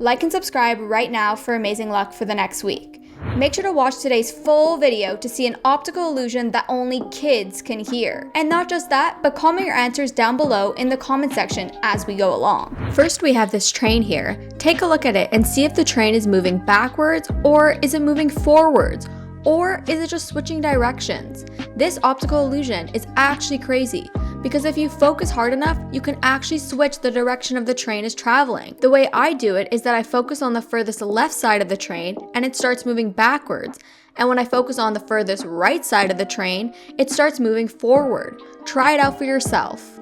Like and subscribe right now for amazing luck for the next week. Make sure to watch today's full video to see an optical illusion that only kids can hear. And not just that, but comment your answers down below in the comment section as we go along. First, we have this train here. Take a look at it and see if the train is moving backwards, or is it moving forwards, or is it just switching directions? This optical illusion is actually crazy, because if you focus hard enough, you can actually switch the direction of the train is traveling. The way I do it is that I focus on the furthest left side of the train and it starts moving backwards. And when I focus on the furthest right side of the train, it starts moving forward. Try it out for yourself.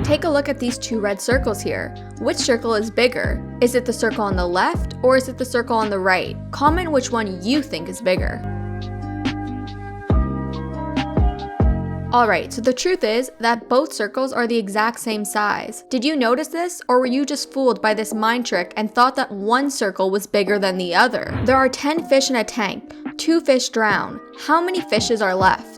Take a look at these two red circles here. Which circle is bigger? Is it the circle on the left or is it the circle on the right? Comment which one you think is bigger. Alright, so the truth is that both circles are the exact same size. Did you notice this, or were you just fooled by this mind trick and thought that one circle was bigger than the other? There are 10 fish in a tank. 2 fish drown. How many fishes are left?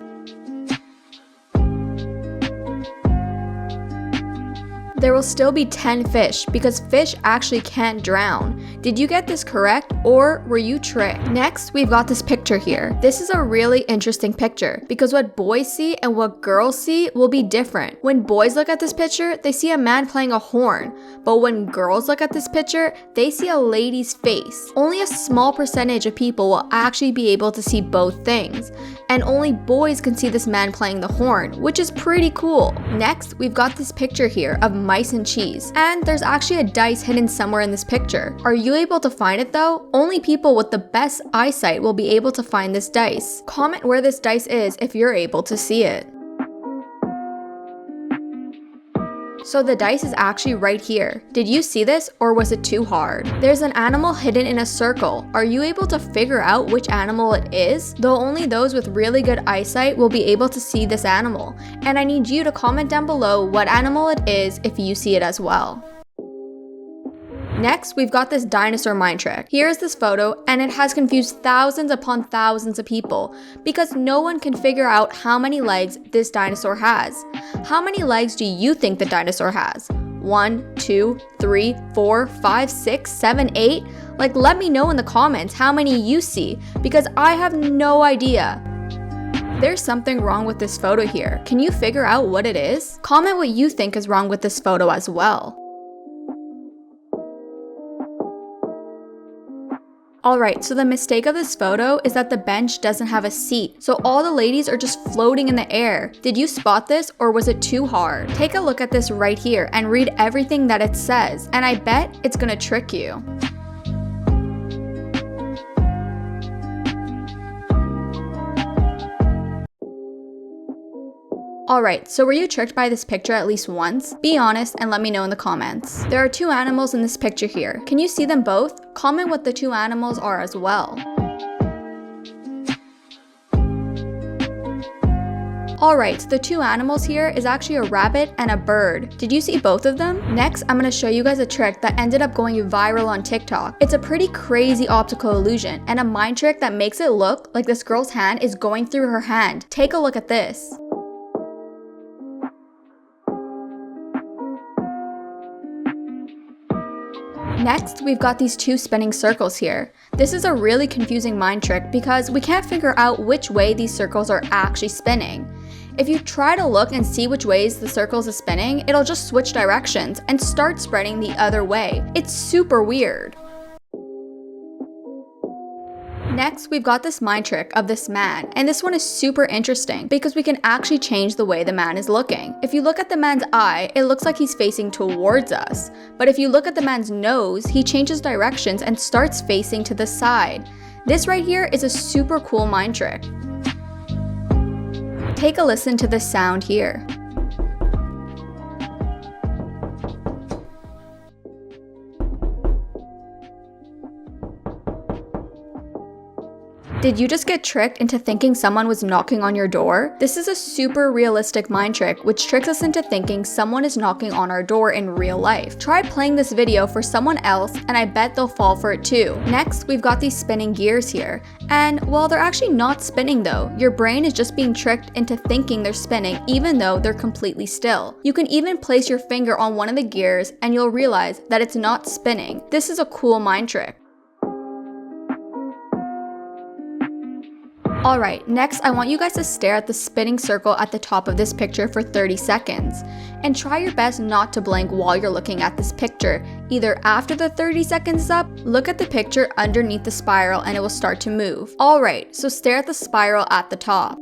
There will still be 10 fish because fish actually can't drown. Did you get this correct, or were you tricked? Next, we've got this picture here. This is a really interesting picture because what boys see and what girls see will be different. When boys look at this picture, they see a man playing a horn, but when girls look at this picture, they see a lady's face. Only a small percentage of people will actually be able to see both things, and only boys can see this man playing the horn, which is pretty cool. Next, we've got this picture here of mice and cheese, and there's actually a dice hidden somewhere in this picture. Are you able to find it though? Only people with the best eyesight will be able to find this dice. Comment where this dice is if you're able to see it. So the dice is actually right here. Did you see this, or was it too hard? There's an animal hidden in a circle. Are you able to figure out which animal it is? Though only those with really good eyesight will be able to see this animal. And I need you to comment down below what animal it is if you see it as well. Next, we've got this dinosaur mind trick. Here's this photo, and it has confused thousands upon thousands of people because no one can figure out how many legs this dinosaur has. How many legs do you think the dinosaur has? 1, 2, 3, 4, 5, 6, 7, 8? Like, let me know in the comments how many you see, because I have no idea. There's something wrong with this photo here. Can you figure out what it is? Comment what you think is wrong with this photo as well. Alright, so the mistake of this photo is that the bench doesn't have a seat, so all the ladies are just floating in the air. Did you spot this, or was it too hard? Take a look at this right here and read everything that it says, and I bet it's gonna trick you. Alright, so were you tricked by this picture at least once? Be honest and let me know in the comments. There are 2 animals in this picture here. Can you see them both? Comment what the 2 animals are as well. Alright, so the 2 animals here is actually a rabbit and a bird. Did you see both of them? Next, I'm going to show you guys a trick that ended up going viral on TikTok. It's a pretty crazy optical illusion and a mind trick that makes it look like this girl's hand is going through her hand. Take a look at this. Next, we've got these 2 spinning circles here. This is a really confusing mind trick because we can't figure out which way these circles are actually spinning. If you try to look and see which ways the circles are spinning, it'll just switch directions and start spreading the other way. It's super weird. Next, we've got this mind trick of this man, and this one is super interesting because we can actually change the way the man is looking. If you look at the man's eye, it looks like he's facing towards us, but if you look at the man's nose, he changes directions and starts facing to the side. This right here is a super cool mind trick. Take a listen to this sound here. Did you just get tricked into thinking someone was knocking on your door? This is a super realistic mind trick which tricks us into thinking someone is knocking on our door in real life. Try playing this video for someone else and I bet they'll fall for it too. Next, we've got these spinning gears here. And while they're actually not spinning though, your brain is just being tricked into thinking they're spinning even though they're completely still. You can even place your finger on one of the gears and you'll realize that it's not spinning. This is a cool mind trick. Alright, next I want you guys to stare at the spinning circle at the top of this picture for 30 seconds. And try your best not to blink while you're looking at this picture. Either after the 30 seconds is up, look at the picture underneath the spiral and it will start to move. Alright, so stare at the spiral at the top.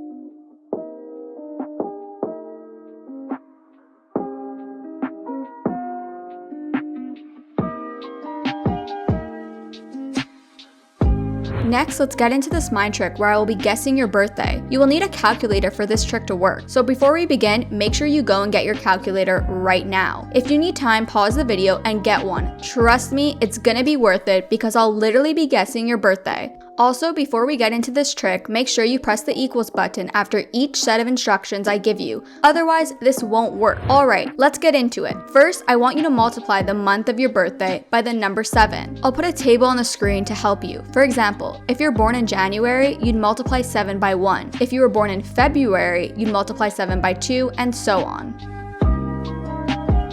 Next, let's get into this mind trick where I will be guessing your birthday. You will need a calculator for this trick to work. So before we begin, make sure you go and get your calculator right now. If you need time, pause the video and get one. Trust me, it's gonna be worth it because I'll literally be guessing your birthday. Also, before we get into this trick, make sure you press the equals button after each set of instructions I give you. Otherwise, this won't work. Alright, let's get into it. First, I want you to multiply the month of your birthday by the number 7. I'll put a table on the screen to help you. For example, if you're born in January, you'd multiply 7 by 1. If you were born in February, you'd multiply 7 by 2, and so on.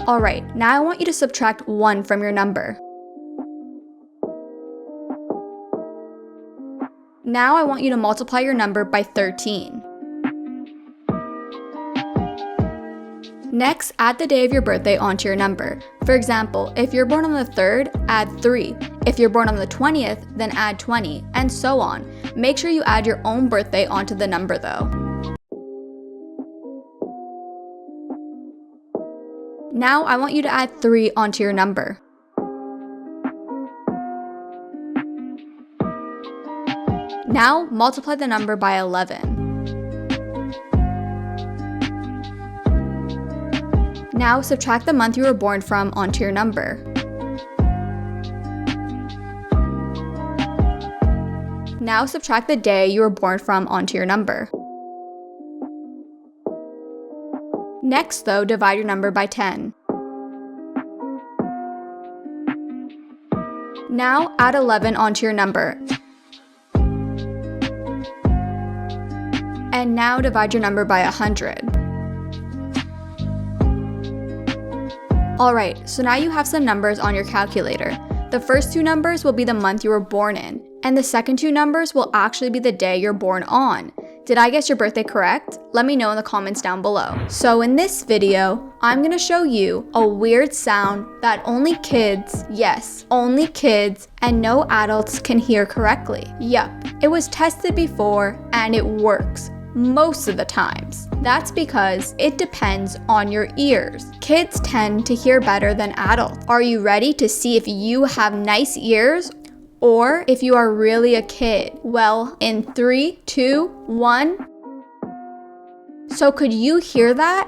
Alright, now I want you to subtract 1 from your number. Now I want you to multiply your number by 13. Next, add the day of your birthday onto your number. For example, if you're born on the 3rd, add 3. If you're born on the 20th, then add 20, and so on. Make sure you add your own birthday onto the number though. Now I want you to add 3 onto your number. Now, multiply the number by 11. Now, subtract the month you were born from onto your number. Now, subtract the day you were born from onto your number. Next, though, divide your number by 10. Now, add 11 onto your number. And now divide your number by 100. Alright, so now you have some numbers on your calculator. The first 2 numbers will be the month you were born in, and the second 2 numbers will actually be the day you're born on. Did I guess your birthday correct? Let me know in the comments down below. So in this video, I'm gonna show you a weird sound that only kids, yes, only kids, and no adults can hear correctly. Yup, it was tested before and it works. Most of the times. That's because it depends on your ears. Kids tend to hear better than adults. Are you ready to see if you have nice ears or if you are really a kid? Well, in 3, 2, 1. So could you hear that?